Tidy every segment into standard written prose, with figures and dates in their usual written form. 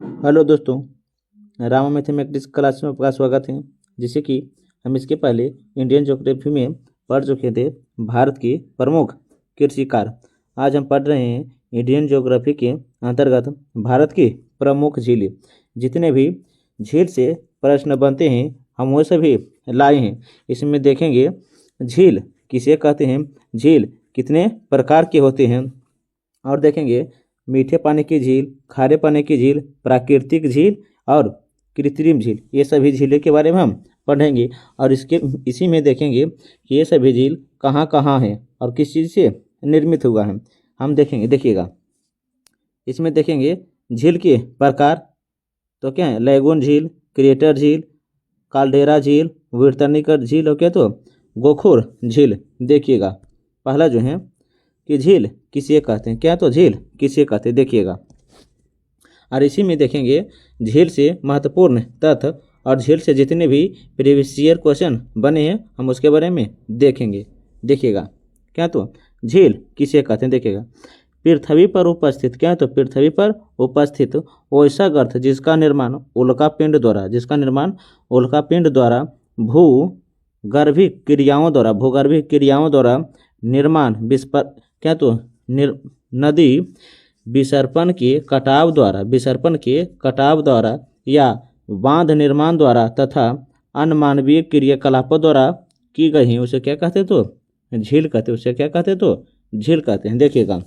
Hello दोस्तों, Rama mathematics class में आपका स्वागत है। जैसे कि हम इसके पहले इंडियन ज्योग्राफी में पढ़ चुके थे भारत की प्रमुख कृषिकार। आज हम पढ़ रहे हैं इंडियन ज्योग्राफी के अंतर्गत भारत की प्रमुख झीलें। जितने भी झील से प्रश्न बनते हैं हम वो सभी लाए हैं। इसमें देखेंगे झील किसे कहते हैं, झील कितने प्रकार के होते हैं, और देखेंगे मीठे पानी की झील, खारे पानी की झील, प्राकृतिक झील और कृत्रिम झील। ये सभी झीलों के बारे में हम पढ़ेंगे और इसी में देखेंगे कि ये सभी झील कहाँ कहाँ हैं और किस चीज़ से निर्मित हुआ है। हम देखेंगे, देखिएगा इसमें देखेंगे झील के प्रकार। तो क्या है, लैगून झील, क्रिएटर झील, काल्डेरा झील, वितरणीकृत झील और क्या तो गोखुर झील। देखिएगा पहला जो है कि झील किसे कहते हैं, क्या तो झील किसे कहते हैं, देखिएगा। और इसी में देखेंगे झील से महत्वपूर्ण तथ्य और झील से जितने भी प्रीवियस ईयर क्वेश्चन बने हैं हम उसके बारे में देखेंगे। देखिएगा क्या तो झील किसे कहते हैं, देखिएगा। पृथ्वी पर उपस्थित, क्या तो पृथ्वी पर उपस्थित वैसा गर्त जिसका निर्माण उल्कापिंड द्वारा भूगर्भिक क्रियाओं द्वारा निर्माण क्या तो नदी विसर्पण के कटाव द्वारा या बांध निर्माण द्वारा तथा अनमानवीय क्रियाकलापों द्वारा की गई है, उसे क्या कहते तो झील कहते हैं। उसे क्या कहते तो झील कहते हैं। देखिएगा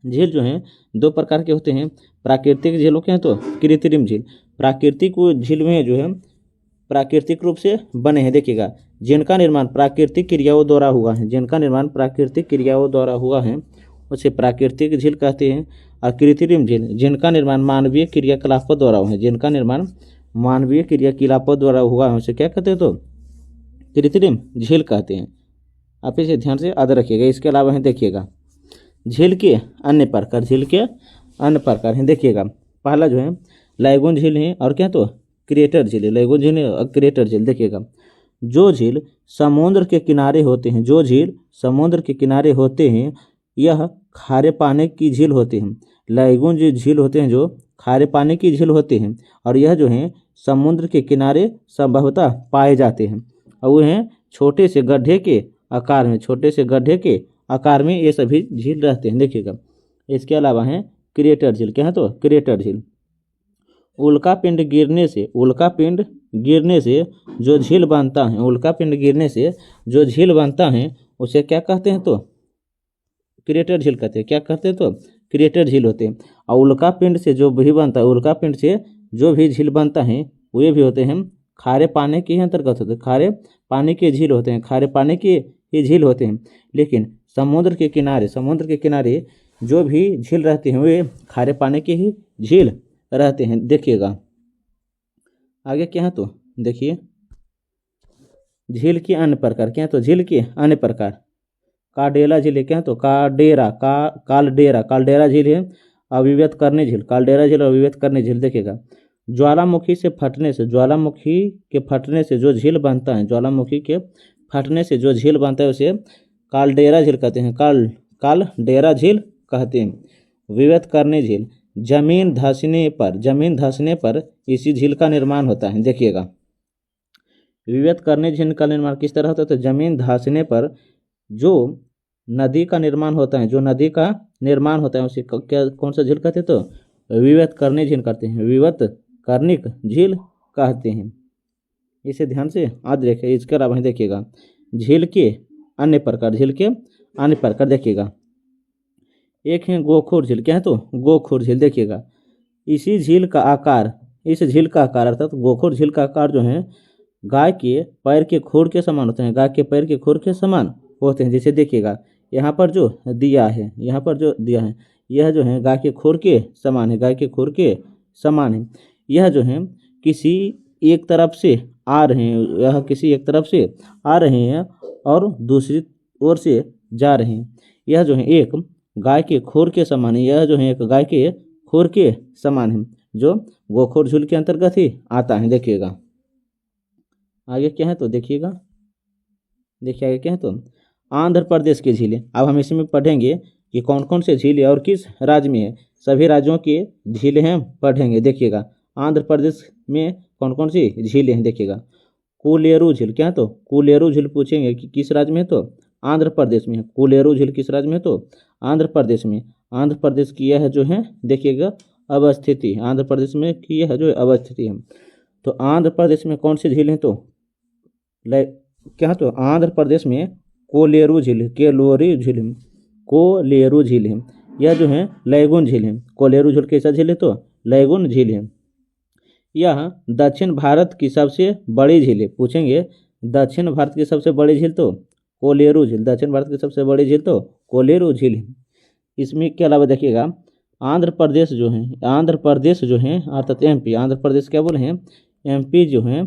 झील जो है दो प्रकार के होते हैं, प्राकृतिक झील क्या है तो कृत्रिम झील। प्राकृतिक झील में जो है प्राकृतिक रूप से बने हैं, देखिएगा, जिनका निर्माण प्राकृतिक क्रियाओं द्वारा हुआ है उसे प्राकृतिक झील कहते हैं। और कृत्रिम झील जिनका निर्माण मानवीय क्रियाकलापों द्वारा हुआ है उसे क्या कहते हैं तो कृत्रिम झील कहते हैं। आप इसे ध्यान से याद रखिएगा। इसके अलावा है देखिएगा झील के अन्य प्रकार हैं। देखिएगा पहला जो है लैगून झील है और क्या तो क्रिएटर झील है। लैगून झील और क्रिएटर झील, देखिएगा जो झील समुद्र के किनारे होते हैं यह खारे पानी की झील होते हैं। लैगून जो झील होते हैं जो खारे पानी की झील होते हैं और यह जो है समुद्र के किनारे संभवतः पाए जाते हैं और वह हैं छोटे से गड्ढे के आकार में ये सभी झील रहते हैं। देखिएगा इसके अलावा है क्रिएटर झील, क्या है तो क्रिएटर झील उल्कापिंड गिरने से जो झील बनता है उसे क्या कहते हैं तो क्रिएटर झील कहते हैं। क्या कहते हैं तो क्रिएटर झील होते हैं। और उल्कापिंड से जो भी झील बनता है वे भी होते हैं खारे पानी के अंतर्गत होते हैं, खारे पानी के झील होते हैं, खारे पानी के ही झील होते हैं। लेकिन समुद्र के किनारे जो भी झील रहते हैं वे खारे पानी के ही झील रहते हैं। देखिएगा आगे क्या है तो देखिए झील के अन्य प्रकार, क्या है तो झील के अन्य प्रकार काल्डेरा झील है, क्या है तो काल्डेरा झील है। अभिव्यक्त करने झील, काल्डेरा झील अभिव्यक्त करने झील। देखिएगा ज्वालामुखी के फटने से जो झील बनता है उसे काल्डेरा झील कहते हैं। काल्डेरा झील कहते हैं। विव्यक्त करने झील जमीन धंसने पर इसी झील का निर्माण होता है। देखिएगा विव्यक्त करने झील का निर्माण किस तरह होता है तो जमीन धंसने पर जो नदी का निर्माण होता है उसे कौन सा झील कहते हैं तो विव्यक्त करने झील कहते हैं, विव्यक्त कर्णिक झील कहते हैं। इसे ध्यान से याद रखिए। इसके अलावा देखिएगा झील के अन्य प्रकार देखिएगा एक है गोखुर झील, क्या है तो गोखुर झील। देखिएगा इस झील का आकार अर्थात गोखुर झील का आकार जो है गाय के पैर के खुर के समान होते हैं। जैसे देखिएगा यहाँ पर जो दिया है यह जो है गाय के खुर के समान है। यह जो है किसी एक तरफ से आ रहे हैं और दूसरी ओर से जा रहे हैं। यह जो है एक गाय के खुर के समान है, जो गोखुर झील के अंतर्गत ही आता है। देखिएगा आगे क्या है तो देखिए आगे क्या है तो आंध्र प्रदेश की झीलें। अब हम इसमें पढ़ेंगे कि कौन कौन से झील है और किस राज्य में है। सभी राज्यों के झीलें हम पढ़ेंगे। देखिएगा आंध्र प्रदेश में कौन कौन सी झीलें हैं। देखिएगा कोलेरू झील, क्या है तो कोलेरू झील पूछेंगे कि किस राज्य में है तो आंध्र प्रदेश में है। कोलेरू झील किस राज्य में है तो आंध्र प्रदेश में। आंध्र प्रदेश की यह जो है देखिएगा अवस्थिति, आंध्र प्रदेश में की यह जो अवस्थिति है। तो आंध्र प्रदेश में कौन सी झील है तो क्या तो आंध्र प्रदेश में कोलेरू झील है, केलोरी झील है, कोलेरू झील है। यह जो है लैगून झील है। कोलेरू झील कैसा झील है तो लैगून झील है। यह दक्षिण भारत की सबसे बड़ी झील है। पूछेंगे दक्षिण भारत की सबसे बड़ी झील तो कोलेरू झील, दक्षिण भारत की सबसे बड़ी झील तो कोलेरू झील है। इसमें के अलावा देखिएगा आंध्र प्रदेश जो है, आंध्र प्रदेश जो है अर्थात एमपी, आंध्र प्रदेश क्या बोले हैं एमपी जो है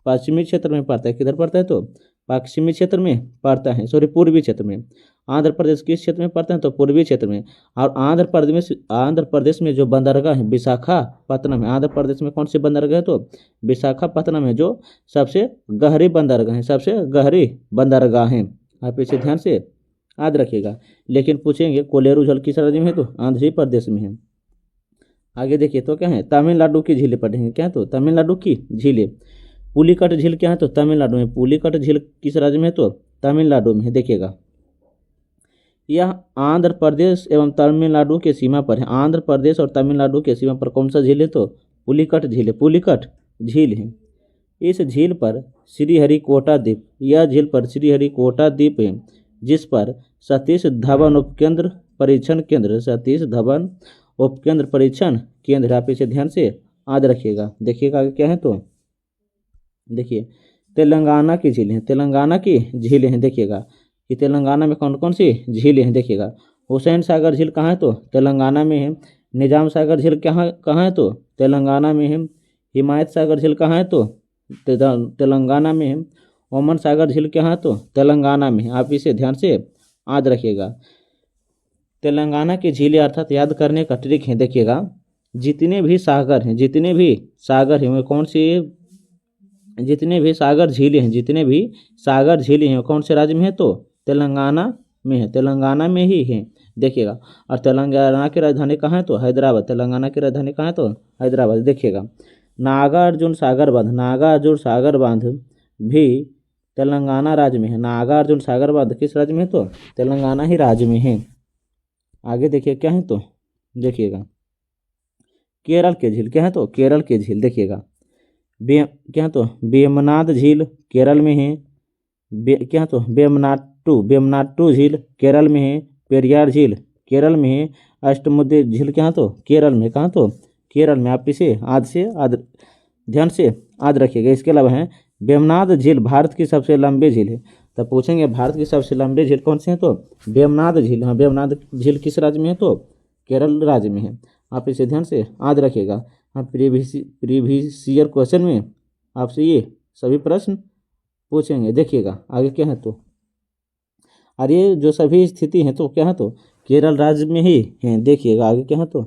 पश्चिमी क्षेत्र में पड़ता है। किधर पड़ता है तो पश्चिमी क्षेत्र में पड़ता है, सॉरी पूर्वी क्षेत्र में। आंध्र प्रदेश किस क्षेत्र में पड़ता है तो पूर्वी क्षेत्र में। और आंध्र प्रदेश में जो बंदरगाह है विशाखापत्तनम है। आंध्र प्रदेश में कौन सी बंदरगाह है तो विशाखापत्तनम है, जो सबसे गहरी बंदरगाह है, सबसे गहरी बंदरगाह है। आप इसे ध्यान से याद रखिएगा। लेकिन पूछेंगे कोलेरू झील किस राज्य में है तो आंध्र प्रदेश में है। आगे देखिए तो क्या है तमिलनाडु की झीलें पढ़ेंगे। क्या है तो तमिलनाडु की झीलें। पुलिकट झील क्या है तो तमिलनाडु में। पुलिकट झील किस राज्य में है तो तमिलनाडु में है। देखिएगा यह आंध्र प्रदेश एवं तमिलनाडु के सीमा पर है। आंध्र प्रदेश और तमिलनाडु के सीमा पर कौन सा झील है तो पुलिकट झील है, पुलिकट झील है। इस झील पर श्रीहरिकोटा द्वीप, यह झील पर श्रीहरिकोटा द्वीप है, जिस पर सतीश धवन उपकेंद्र परीक्षण केंद्र, सतीश धवन उपकेंद्र परीक्षण केंद्र। आप इसे ध्यान से याद रखिएगा। देखिएगा क्या है तो देखिए तेलंगाना की झीलें हैं, तेलंगाना की झीलें हैं। देखिएगा कि तेलंगाना में कौन कौन सी झीलें हैं। देखिएगा हुसैन सागर झील कहाँ है तो तेलंगाना में है। निजाम सागर झील कहाँ कहाँ है तो तेलंगाना में है। हिमायत सागर झील कहाँ है तो तेलंगाना में है। ओमन सागर झील कहाँ है तो तेलंगाना में है। आप इसे ध्यान से याद रखिएगा। तेलंगाना की झीलें अर्थात याद करने का ट्रिक है। देखिएगा जितने भी सागर हैं, जितने भी सागर हैं वे कौन से, जितने भी सागर झीलें हैं, जितने भी सागर झीलें हैं कौन से राज्य में है तो तेलंगाना में है, तेलंगाना में ही है। देखिएगा और तेलंगाना की राजधानी कहाँ है तो हैदराबाद, तेलंगाना की राजधानी कहाँ है तो हैदराबाद। देखिएगा नागार्जुन सागर बांध, नागार्जुन सागर बांध भी तेलंगाना राज्य में है। नागार्जुन सागर बांध किस राज्य में है तो तेलंगाना ही राज्य में है। आगे देखिए क्या है तो देखिएगा केरल के झील, क्या है तो केरल के झील। देखिएगा क्या तो वेमनाड झील केरल में है। क्या तो वेमनाट्टू झील केरल में है। पेरियार झील केरल में है। अष्टमुडी झील क्या तो केरल में, कहाँ तो केरल में। आप इसे ध्यान से याद रखिएगा। इसके अलावा है वेमनाड झील भारत की सबसे लंबी झील है। तो पूछेंगे भारत की सबसे लंबी झील कौन सी है तो वेमनाड झील। हाँ वेमनाड झील किस राज्य में है तो केरल राज्य में है। आप इसे ध्यान से याद रखिएगा। हाँ प्रीवियस ईयर क्वेश्चन में आपसे ये सभी प्रश्न पूछेंगे। देखिएगा आगे क्या है तो और ये जो सभी स्थिति हैं तो क्या है तो केरल राज्य में ही हैं। देखिएगा आगे क्या है तो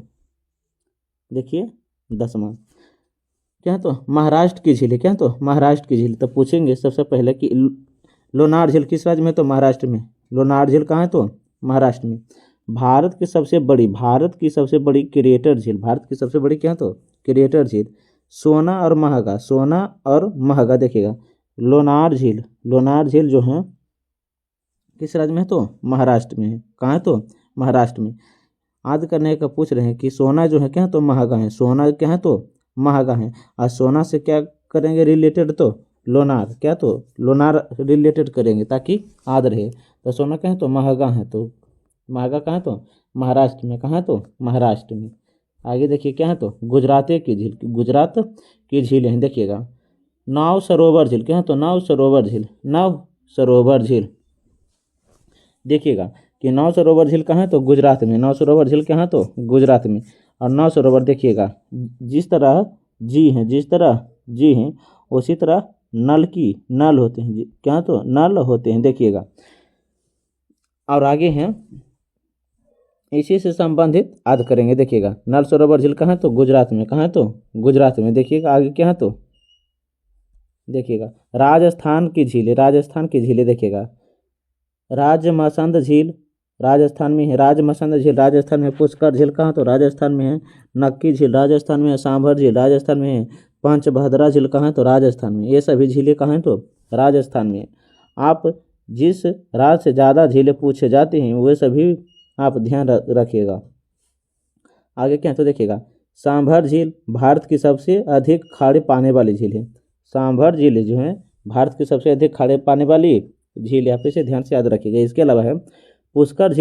देखिए 10वां क्या है तो महाराष्ट्र की झील है। क्या है तो महाराष्ट्र की झील। तो पूछेंगे सबसे पहले कि लोनार झील किस राज्य में तो महाराष्ट्र में। लोनार झील कहाँ है तो महाराष्ट्र में। भारत की सबसे बड़ी क्रिएटर झील, भारत की सबसे बड़ी क्या तो क्रिएटर झील सोना और महागा, सोना और महागा। देखिएगा लोनार झील जो है किस राज्य में है तो महाराष्ट्र में है। कहाँ है तो महाराष्ट्र में। याद करने का पूछ रहे हैं कि सोना जो है क्या है तो महागा है, सोना क्या है तो महागा है। और सोना से क्या करेंगे रिलेटेड तो लोनार, क्या तो लोनार रिलेटेड करेंगे ताकि याद रहे। तो सोना क्या है तो महंगा है, तो महंगा कहाँ है तो महाराष्ट्र में। कहाँ है तो महाराष्ट्र में। आगे देखिए क्या है तो गुजरात की झील, गुजरात की झीलें हैं। देखिएगा नाव सरोवर झील, क्या है तो नाव सरोवर झील, नाव सरोवर झील। देखिएगा कि नाव सरोवर झील कहाँ है तो गुजरात में, नाव सरोवर झील कहाँ तो गुजरात में। और नाव सरोवर देखिएगा जिस तरह जी हैं उसी तरह नल होते हैं, क्या तो नल होते हैं। देखिएगा और आगे हैं इसी से संबंधित याद करेंगे। देखिएगा नल सरोवर झील कहाँ तो गुजरात में, कहाँ तो गुजरात में। देखिएगा आगे क्या है तो देखिएगा राजस्थान की झीलें, राजस्थान की झीलें। देखिएगा राजमसंद झील, राजस्थान में है। राजमसंद झील राजस्थान में। पुष्कर झील कहाँ तो राजस्थान में है। नक्की झील राजस्थान में है। सांभर झील राजस्थान में है। पंचभद्रा झील कहाँ है तो राजस्थान में। ये सभी झीलें कहाँ हैं तो राजस्थान में। आप जिस राज्य से ज़्यादा झीलें पूछे जाती हैं वे सभी आप ध्यान रखिएगा। आगे क्या है तो देखिएगा, सांभर झील भारत की सबसे अधिक खारे पानी वाली झील है। सांभर झील जो है भारत की सबसे अधिक खारे पानी वाली झील है, आप इसे ध्यान से याद रखिएगा। इसके अलावा है पुष्कर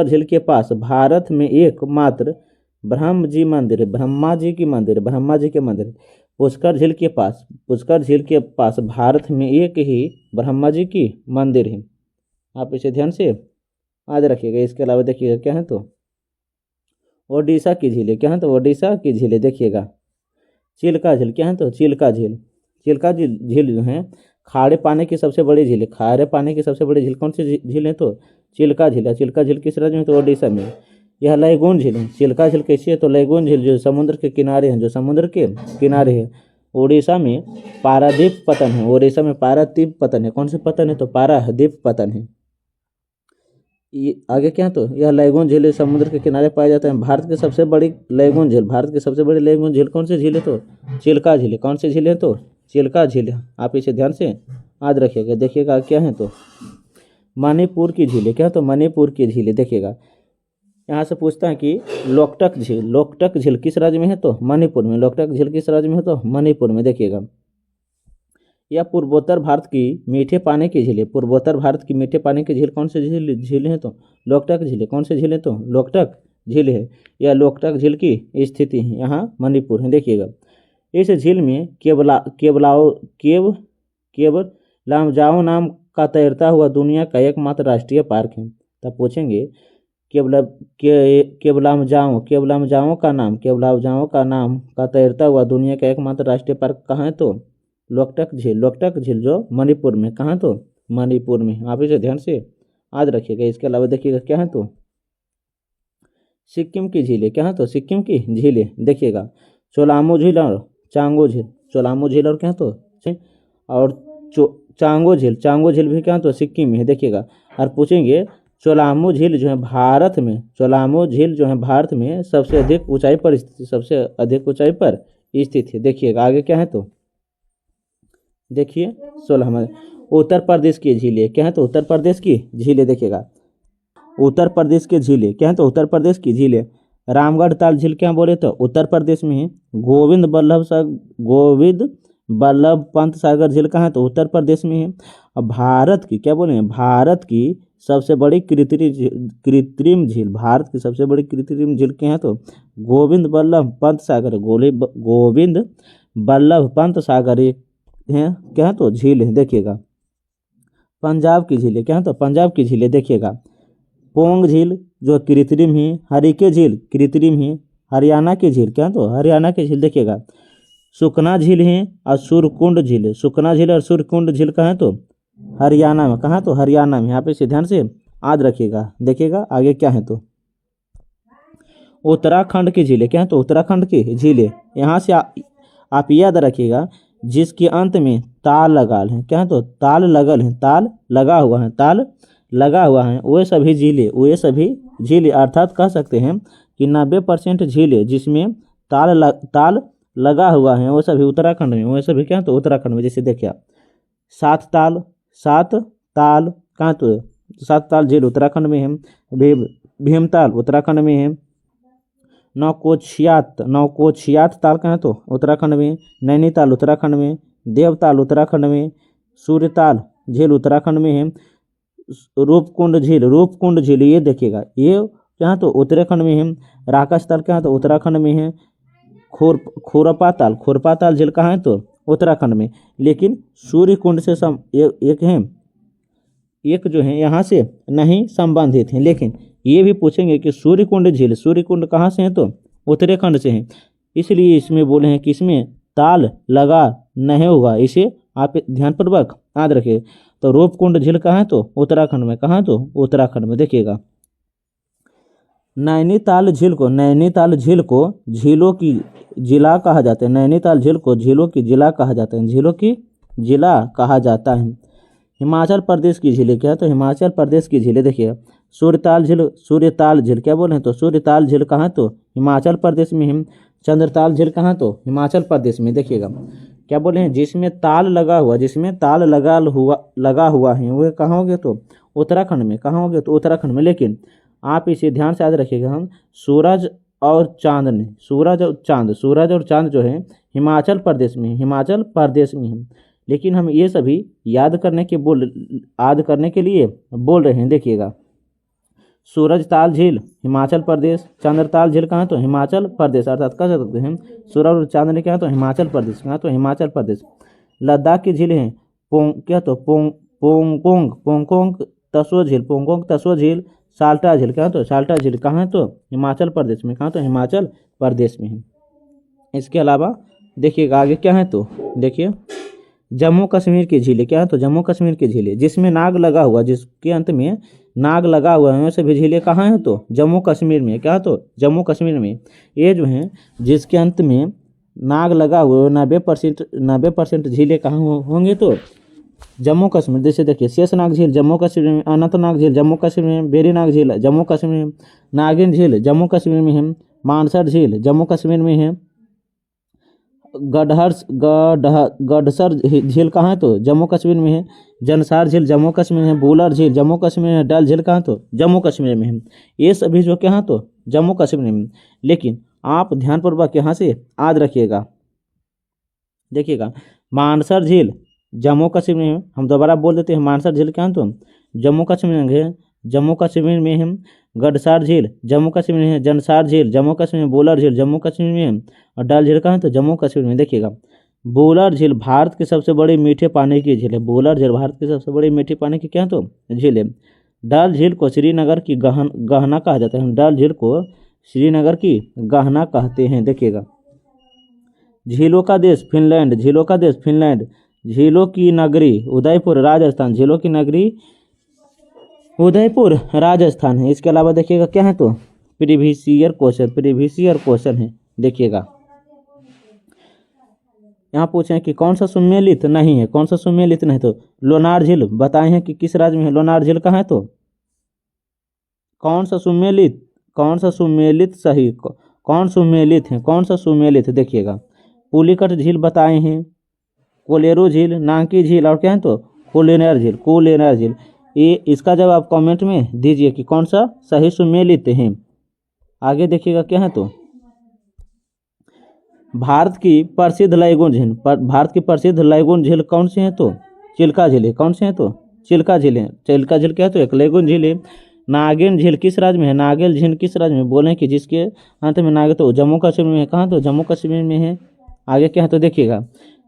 झील के पास भारत में एकमात्र ब्रह्मा जी मंदिर है। ब्रह्मा जी के मंदिर। पुष्कर झील के पास भारत में एक ही ब्रह्मा जी की मंदिर है, आप इसे ध्यान से याद रखिएगा। इसके अलावा देखिएगा क्या है तो ओडिशा की झीलें। क्या है तो ओडिशा की झीलें देखिएगा। चिल्का झील। क्या है तो चिल्का झील जो है खारे पानी की सबसे बड़ी झील है। खारे पानी की सबसे बड़ी झील कौन सी झील है तो चिल्का झील है। चिल्का झील किस राज्य में तो ओडिशा में। यह लैगून झील है। चिल्का झील कैसी है तो लैगून झील जो समुद्र के किनारे है। उड़ीसा में पारादीप पतन है। कौन से पतन है तो पारादीप पतन है। ये आगे क्या है तो यह लैगून झील समुद्र के किनारे पाया जाता है। भारत की सबसे बड़ी लैगून झील कौन सी झील है तो चिल्का झील है। कौन सी झील है तो चिल्का झील है, आप इसे ध्यान से याद रखिएगा। देखिएगा क्या है तो मणिपुर की झीलें। क्या है तो मणिपुर की झीलें देखिएगा। यहाँ से पूछता है कि लोकटक झील किस राज्य में है तो मणिपुर में। लोकटक झील किस राज्य में है तो मणिपुर में। देखिएगा यह पूर्वोत्तर भारत की मीठे पानी की झील है। पूर्वोत्तर भारत की मीठे पानी की झील कौन सी झील है तो लोकटक झील है। कौन सी झील है तो लोकटक झील है। यह लोकटक झील की स्थिति है यहाँ मणिपुर है। देखिएगा इस झील में केवलामजाओ नाम का तैरता हुआ दुनिया का एकमात्र राष्ट्रीय पार्क है। तब पूछेंगे केवलामजाओ का नाम का तैरता हुआ दुनिया का एकमात्र राष्ट्रीय पार्क कहाँ है तो लोकटक झील जो मणिपुर में। कहाँ तो मणिपुर में, आप इसे ध्यान से याद रखिएगा। इसके अलावा देखिएगा क्या है तो सिक्किम की झीलें। क्या है तो सिक्किम की झीलें देखिएगा। चोलामो झील और चांगो झील। चोलामो झील और क्या तो और चांगो झील भी क्या तो सिक्किम में है। देखिएगा और पूछेंगे चोलामो झील जो है भारत में सबसे अधिक ऊंचाई पर स्थित है। देखिएगा आगे क्या है तो देखिए 16 उत्तर प्रदेश की झीलें। क्या है तो उत्तर प्रदेश की झीलें देखिएगा। उत्तर प्रदेश की झीलें क्या है तो उत्तर प्रदेश की झीलें रामगढ़ ताल झील क्या बोले तो उत्तर प्रदेश में है। गोविंद बल्लभ पंत सागर झील कहाँ है तो उत्तर प्रदेश में है। भारत की क्या बोले भारत की सबसे बड़ी कृत्रिम झील क्या है तो गोविंद बल्लभ पंत सागर है क्या है तो झील है। देखिएगा पंजाब की झीलें। क्या है तो पंजाब की झीलें देखिएगा। पोंग झील जो कृत्रिम है। हरिके झील कृत्रिम है। हरियाणा की झील क्या है तो हरियाणा की झील देखिएगा। सुकना झील है और सुरकुंड झील। सुकना झील और सुरकुंड झील कहाँ है तो हरियाणा में। कहाँ तो हरियाणा में, यहाँ पे इसे ध्यान से याद रखिएगा। देखिएगा आगे क्या है तो उत्तराखंड की झीलें। क्या है तो उत्तराखंड की झीलें यहाँ से आप याद रखिएगा जिसके अंत में ताल लगाल है। क्या है तो ताल लगा हुआ है वे सभी झीलें अर्थात कह सकते हैं कि 90% झीलें जिसमें ताल लगा हुआ है वो सभी उत्तराखंड में। वो सभी क्या तो उत्तराखंड में। जैसे देखिए सात ताल कहाँ तो सात ताल झील उत्तराखंड में है। भीमताल उत्तराखंड में है। नौकोचियात ताल कहाँ तो उत्तराखंड में। नैनीताल उत्तराखंड में। देवताल उत्तराखंड में। सूर्यताल झील उत्तराखंड में है। रूपकुंड झील ये देखिएगा ये कहाँ तो उत्तराखंड में है। राकस ताल कहाँ तो उत्तराखंड में है। खोरपा ताल झील कहाँ है तो उत्तराखंड में। लेकिन सूर्यकुंड से एक जो है यहाँ से नहीं संबंधित हैं। लेकिन ये भी पूछेंगे कि सूर्यकुंड कहाँ से है तो उत्तराखंड से है। इसलिए इसमें बोले हैं कि इसमें ताल लगा नहीं होगा, इसे आप ध्यानपूर्वक याद रखिए। तो रूपकुंड झील कहाँ है तो उत्तराखंड में। कहाँ तो उत्तराखंड में। देखिएगा नैनीताल झील को झीलों की जिला कहा जाता है। नैनीताल झील को झीलों की जिला कहा जाता है। हिमाचल प्रदेश की झीलें, क्या है तो हिमाचल प्रदेश की झीलें। देखिए सूर्यताल झील, सूर्यताल झील क्या बोल रहे हैं तो सूर्यताल झील कहाँ तो हिमाचल प्रदेश में है। चंद्रताल झील कहाँ तो हिमाचल प्रदेश में। देखिएगा क्या बोले हैं, जिसमें ताल लगा हुआ, जिसमें ताल लगा हुआ है वो कहाँ हो गया तो उत्तराखंड में। कहाँ हो गया तो उत्तराखंड में। लेकिन आप इसे ध्यान से याद रखिएगा, हम सूरज और चांद ने, सूरज और चांद जो है हिमाचल प्रदेश में, हिमाचल प्रदेश में है। लेकिन हम ये सभी याद करने के लिए बोल रहे हैं। देखिएगा सूरज ताल झील हिमाचल प्रदेश, चंद्रताल झील कहाँ तो हिमाचल प्रदेश, अर्थात कह सकते हैं सूरज और चांद ने क्या तो हिमाचल प्रदेश, कहाँ तो हिमाचल प्रदेश। लद्दाख की झील है क्या तो पोंगोंग तसो झील, पोंगोंग तसो झील। साल्टा झील क्या तो साल्टा झील कहाँ है तो हिमाचल प्रदेश में, कहाँ तो हिमाचल प्रदेश में है। इसके अलावा देखिएगा आगे क्या है तो देखिए जम्मू कश्मीर की झीलें, क्या है तो जम्मू कश्मीर की झीलें जिसमें नाग लगा हुआ, जिसके अंत में नाग लगा हुआ है, वैसे भी झीलें कहाँ है तो जम्मू कश्मीर में। क्या तो जम्मू कश्मीर में। ये जो है जिसके अंत में नाग लगा हुआ है 90% झीलें कहाँ होंगे तो जम्मू कश्मीर। जैसे देखिए शेषनाग झील जम्मू कश्मीर में, अनंतनाग झील जम्मू कश्मीर में, वेरीनाग झील जम्मू कश्मीर में, नागिन झील जम्मू कश्मीर में है, मानसर झील जम्मू कश्मीर में है, गडसर झील कहाँ है तो जम्मू कश्मीर में है, जनसार झील जम्मू कश्मीर में है, बुलर झील जम्मू कश्मीर में है, डल झील कहाँ तो जम्मू कश्मीर में है। ये सभी जो क्या है तो जम्मू कश्मीर में। लेकिन आप ध्यानपूर्वक यहाँ से याद रखिएगा। देखिएगा मानसर झील जम्मू कश्मीर में है, हम दोबारा बोल देते हैं मानसर झील क्या है तो जम्मू कश्मीर में है, जम्मू कश्मीर में है। गडसार झील जम्मू कश्मीर में है, जनसार झील जम्मू कश्मीर में, बुलर झील जम्मू कश्मीर में है, और डल झील कहाँ है तो जम्मू कश्मीर में। देखिएगा बुलर झील भारत की सबसे बड़ी मीठे पानी की झील है, बुलर झील भारत की सबसे बड़ी मीठे पानी की क्या है तो झील है। डल झील को श्रीनगर की गहना कहा जाता है, डल झील को श्रीनगर की गहना कहते हैं। देखिएगा झीलों का देश फिनलैंड, झीलों का देश फिनलैंड, झीलों की नगरी उदयपुर राजस्थान, झीलों की नगरी उदयपुर राजस्थान है। इसके अलावा देखिएगा क्या है तो प्रीवियस क्वेश्चन है। देखिएगा यहाँ पूछे हैं कि कौन सा सुमेलित नहीं है, कौन सा सुमेलित नहीं तो लोनार झील बताए हैं कि किस राज्य में है। लोनार झील कहाँ है तो कौन सा सुमेलित सही कौन सुमेलित है, कौन सा सुमेलित। देखिएगा पुलिकट झील बताए हैं, कोलेरू झील, नांकी झील और क्या है तो कोलेनर झील। ये इसका जवाब कमेंट में दीजिए कि कौन सा सही सुमेलित है। आगे देखिएगा क्या है तो भारत की प्रसिद्ध लैगून झील कौन सी है तो चिल्का झील है। कौन से है तो चिल्का झील है। चिल्का झील क्या है तो एक लैगून झील है। नागिन झील किस राज्य में है, नागिन झील किस राज्य में बोले कि जिसके अंत में नाग तो जम्मू कश्मीर में है। कहाँ तो जम्मू कश्मीर में है। आगे क्या है तो देखिएगा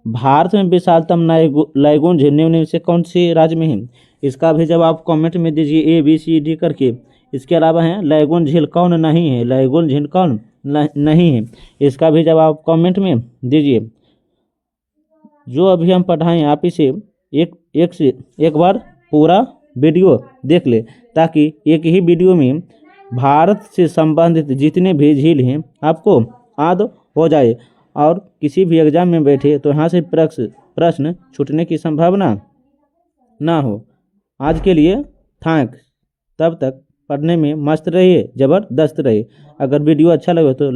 भारत में विशालतम लैगून झील निम्न में से कौन सी राज्य में है। इसका भी जवाब कमेंट में दीजिए ABCD करके। इसके अलावा है लैगून झील कौन नहीं है, लैगून झील कौन नहीं है, इसका भी जवाब कमेंट में दीजिए। जो अभी हम पढ़ाएं आप इसे एक बार पूरा वीडियो देख ले, ताकि एक ही वीडियो में भारत से संबंधित जितने भी झील हैं आपको याद हो जाए, और किसी भी एग्जाम में बैठे तो यहाँ से प्रश्न छूटने की संभावना ना हो। आज के लिए थैंक्स। तब तक पढ़ने में मस्त रहिए, ज़बरदस्त रहिए। अगर वीडियो अच्छा लगे तो